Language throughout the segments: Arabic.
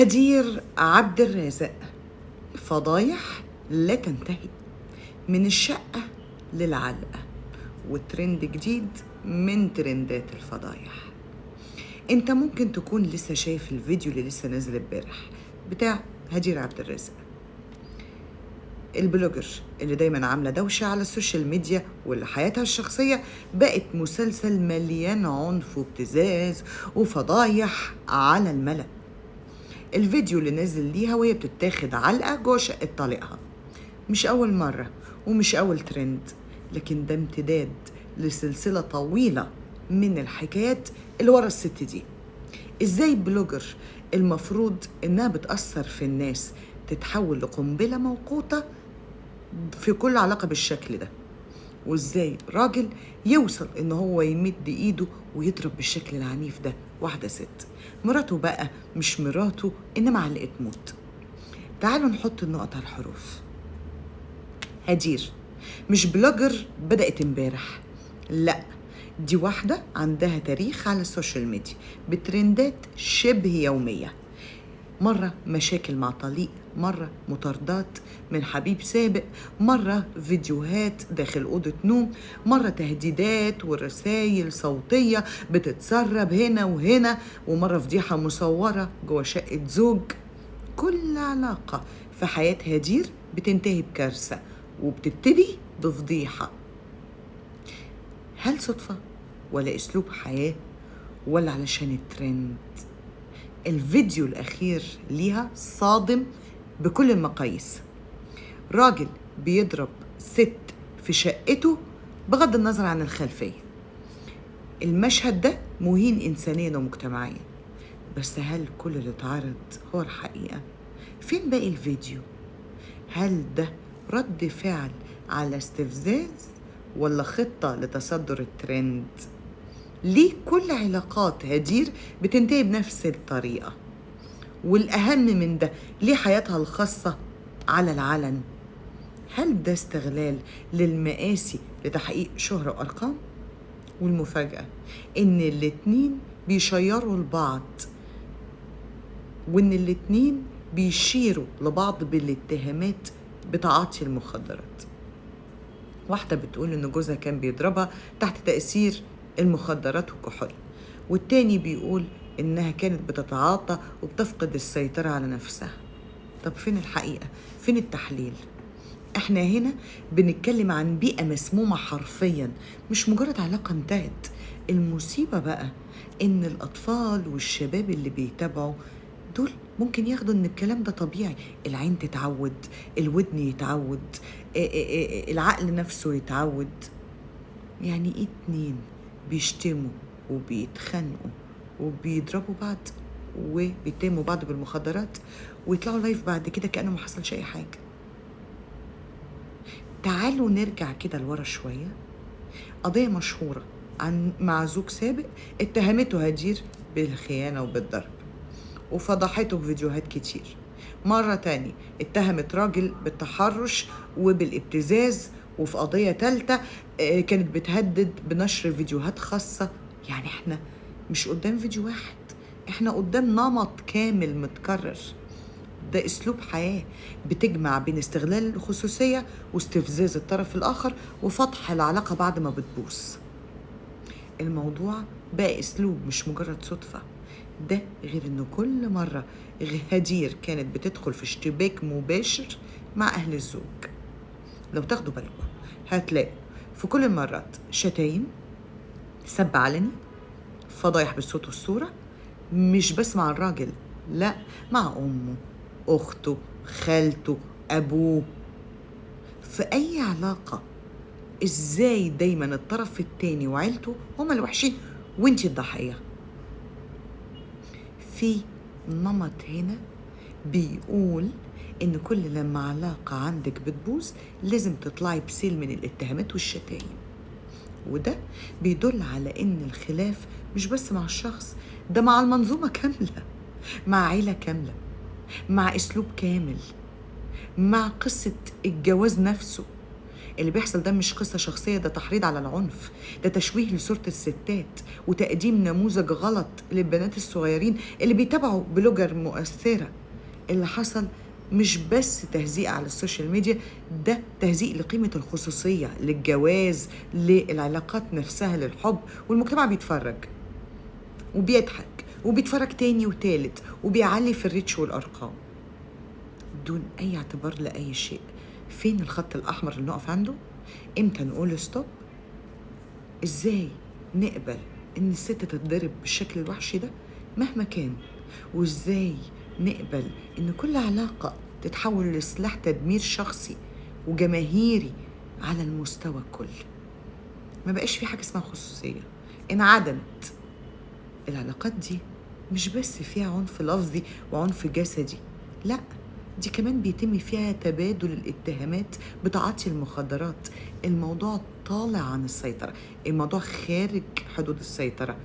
هدير عبد الرازق، فضايح لا تنتهي، من الشقة للعلقة، وترند جديد من ترندات الفضايح. انت ممكن تكون لسه شايف الفيديو اللي لسه نازل امبارح بتاع هدير عبد الرازق، البلوجر اللي دايما عاملة دوشة على السوشيال ميديا، واللي حياتها الشخصية بقت مسلسل مليان عنف وابتزاز وفضايح على الملأ. الفيديو اللي نازل ليها وهي بتتاخد علقة جوه شقة طليقها مش أول مرة ومش أول ترند، لكن ده امتداد لسلسلة طويلة من الحكايات اللي ورا الست دي. إزاي بلوجر المفروض إنها بتأثر في الناس تتحول لقنبلة موقوتة في كل علاقة بالشكل ده، وإزاي راجل يوصل إن هو يمد إيده ويضرب بالشكل العنيف ده واحدة ست، مراته بقى مش مراته إنما علقة موت. تعالوا نحط النقط على الحروف. هدير مش بلوجر بدأت امبارح، لا، دي واحدة عندها تاريخ على السوشيال ميديا بترندات شبه يومية، مرة مشاكل مع طليق، مرة مطاردات من حبيب سابق، مرة فيديوهات داخل أوضة نوم، مرة تهديدات ورسائل صوتية بتتسرب هنا وهنا، ومرة فضيحة مصورة جوه شقة زوج. كل علاقة في حياة هدير بتنتهي بكارثة وبتبتدي بفضيحة. هل صدفة ولا أسلوب حياة ولا علشان الترند؟ الفيديو الأخير ليها صادم بكل المقاييس، راجل بيضرب ست في شقته بغض النظر عن الخلفية. المشهد ده مهين إنسانيا ومجتمعيا، بس هل كل اللي اتعرض هو الحقيقة؟ فين باقي الفيديو؟ هل ده رد فعل على استفزاز ولا خطة لتصدر الترند؟ ليه كل علاقات هدير بتنتهي بنفس الطريقة؟ والأهم من ده، ليه حياتها الخاصة على العلن؟ هل ده استغلال للمآسي لتحقيق شهرة وأرقام؟ والمفاجأة إن الاتنين بيشيروا لبعض، وإن الاتنين بيشيروا لبعض بالاتهامات بتعاطي المخدرات. واحدة بتقول إن جوزها كان بيضربها تحت تأثير المخدرات والكحول، والتاني بيقول إنها كانت بتتعاطى وبتفقد السيطرة على نفسها. طب فين الحقيقة؟ فين التحليل؟ احنا هنا بنتكلم عن بيئة مسمومة حرفيا، مش مجرد علاقة انتهت. المصيبة بقى إن الأطفال والشباب اللي بيتابعوا دول ممكن ياخدوا إن الكلام ده طبيعي، العين تتعود، الودن يتعود، العقل نفسه يتعود. يعني إيه اتنين بيشتموا وبيتخانقوا وبيضربوا بعض وبيتهموا بعض بالمخدرات ويطلعوا لايف بعد كده كأنه ما حصلش أي حاجة؟ تعالوا نرجع كده لورا شوية. قضية مشهورة مع زوج سابق اتهمته هدير بالخيانة وبالضرب وفضحته بفيديوهات كتير. مرة تاني اتهمت راجل بالتحرش وبالابتزاز، وفي قضية تالتة كانت بتهدد بنشر فيديوهات خاصة. يعني احنا مش قدام فيديو واحد، احنا قدام نمط كامل متكرر. ده اسلوب حياة بتجمع بين استغلال الخصوصية واستفزاز الطرف الآخر وفتح العلاقة بعد ما بتبوظ. الموضوع بقى اسلوب مش مجرد صدفة، ده غير انه كل مرة هدير كانت بتدخل في اشتباك مباشر مع اهل الزوج. لو تاخدوا بالكم هتلاقوا في كل المرات شتايم، سب علني، فضايح بالصوت والصورة، مش بس مع الراجل، لا، مع امه، اخته، خالته، ابوه. في اي علاقة ازاي دايما الطرف التاني وعيلته هما الوحشين وانتي الضحية؟ في نمط هنا بيقول إن كل لما علاقة عندك بتبوظ لازم تطلعي بسيل من الاتهامات والشتايم، وده بيدل على إن الخلاف مش بس مع الشخص ده، مع المنظومة كاملة، مع عيلة كاملة، مع أسلوب كامل، مع قصة الجواز نفسه. اللي بيحصل ده مش قصة شخصية، ده تحريض على العنف، ده تشويه لصورة الستات وتقديم نموذج غلط للبنات الصغيرين اللي بيتابعوا بلوجر مؤثرة. اللي حصل مش بس تهزيء على السوشيال ميديا، ده تهزيء لقيمة الخصوصية، للجواز، للعلاقات نفسها، للحب، والمجتمع بيتفرج وبيضحك وبيتفرج تاني وتالت وبيعلي في الريتش والأرقام بدون أي اعتبار لأي شيء. فين الخط الأحمر اللي نقف عنده؟ إمتى نقول ستوب؟ إزاي نقبل إن الست تتضرب بالشكل الوحشي ده مهما كان؟ وإزاي نقبل إن كل علاقة تتحول لسلاح تدمير شخصي وجماهيري على المستوى الكل؟ ما بقاش في حاجة اسمها خصوصية، انعدمت. العلاقات دي مش بس فيها عنف لفظي وعنف جسدي، لا، دي كمان بيتم فيها تبادل الاتهامات بتعاطي المخدرات. الموضوع طالع عن السيطرة، الموضوع خارج حدود السيطرة،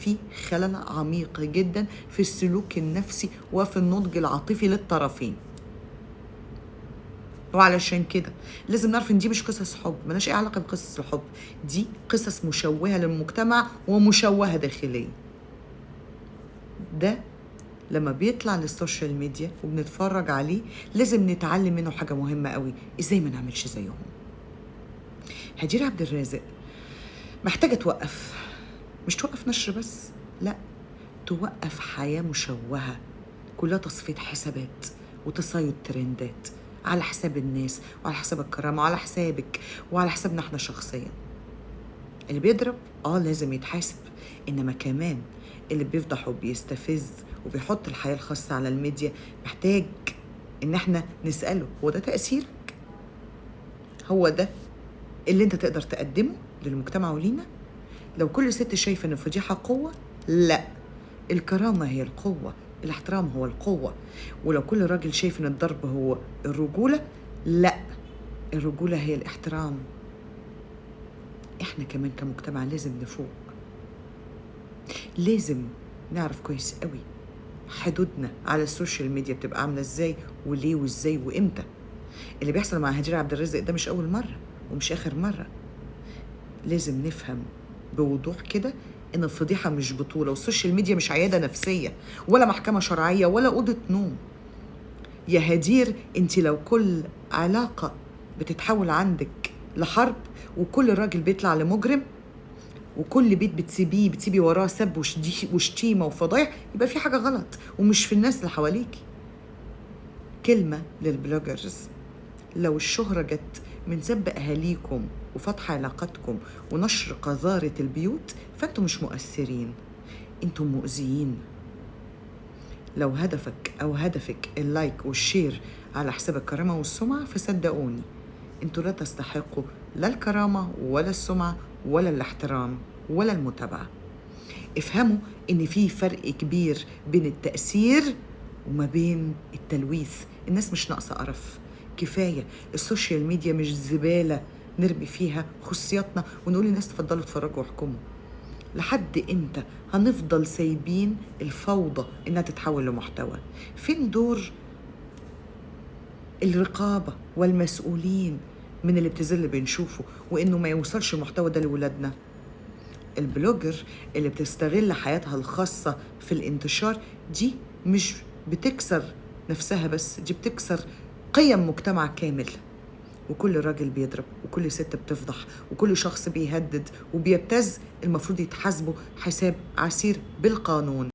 في خلل عميق جدا في السلوك النفسي وفي النضج العاطفي للطرفين. وعلشان كده لازم نعرف ان دي مش قصص حب، ملهاش اي علاقة بقصص الحب، دي قصص مشوهة للمجتمع ومشوهة داخليا. ده لما بيطلع للسوشيال ميديا وبنتفرج عليه لازم نتعلم منه حاجة مهمة قوي، ازاي ما نعملش زيهم. هدير عبد الرازق محتاجة توقف، مش توقف نشر بس، لا، توقف حياة مشوهة كلها تصفية حسابات وتصيد ترندات على حساب الناس وعلى حساب الكرامة وعلى حسابك وعلى حسابنا احنا شخصيا. اللي بيضرب لازم يتحاسب، انما كمان اللي بيفضح وبيستفز وبيحط الحياة الخاصة على الميديا محتاج ان احنا نسأله، هو ده تأثيرك؟ هو ده اللي انت تقدر تقدمه للمجتمع ولينا؟ لو كل ست شايفة ان الفضيحة قوة، لا، الكرامة هي القوة، الاحترام هو القوة. ولو كل راجل شايف ان الضرب هو الرجولة، لا، الرجولة هي الاحترام. احنا كمان كمجتمع لازم نفوق، لازم نعرف كويس قوي حدودنا على السوشيال ميديا بتبقى عاملة ازاي وليه وازاي وامتى. اللي بيحصل مع هدير عبد الرازق ده مش اول مرة ومش اخر مرة. لازم نفهم بوضوح كده ان الفضيحة مش بطولة، والسوشيال ميديا مش عيادة نفسية ولا محكمة شرعية ولا أوضة نوم. يا هدير، انت لو كل علاقة بتتحول عندك لحرب وكل راجل بيطلع لمجرم وكل بيت بتسيبي وراه سب وشتيمة وفضايح، يبقى في حاجة غلط ومش في الناس اللي حواليكي. كلمة للبلوجرز، لو الشهرة جت من سب أهاليكم وفتح علاقاتكم ونشر قذارة البيوت فأنتم مش مؤثرين، أنتم مؤذيين. لو هدفك اللايك والشير على حساب الكرامة والسمعة فصدقوني أنتم لا تستحقوا لا الكرامة ولا السمعة ولا الاحترام ولا المتابعة. افهموا إن في فرق كبير بين التأثير وما بين التلويث. الناس مش ناقصة قرف، كفاية. السوشيال ميديا مش زبالة نرمي فيها خصوصياتنا ونقول للناس تفضلوا اتفرجوا واحكموا. لحد امتى هنفضل سايبين الفوضى انها تتحول لمحتوى؟ فين دور الرقابة والمسؤولين من الابتذال اللي بنشوفه وانه ما يوصلش المحتوى ده لولادنا؟ البلوجر اللي بتستغل حياتها الخاصة في الانتشار دي مش بتكسر نفسها بس، دي بتكسر قيم مجتمع كامل. وكل راجل بيضرب وكل ست بتفضح وكل شخص بيهدد وبيبتز المفروض يتحاسبوا حساب عسير بالقانون.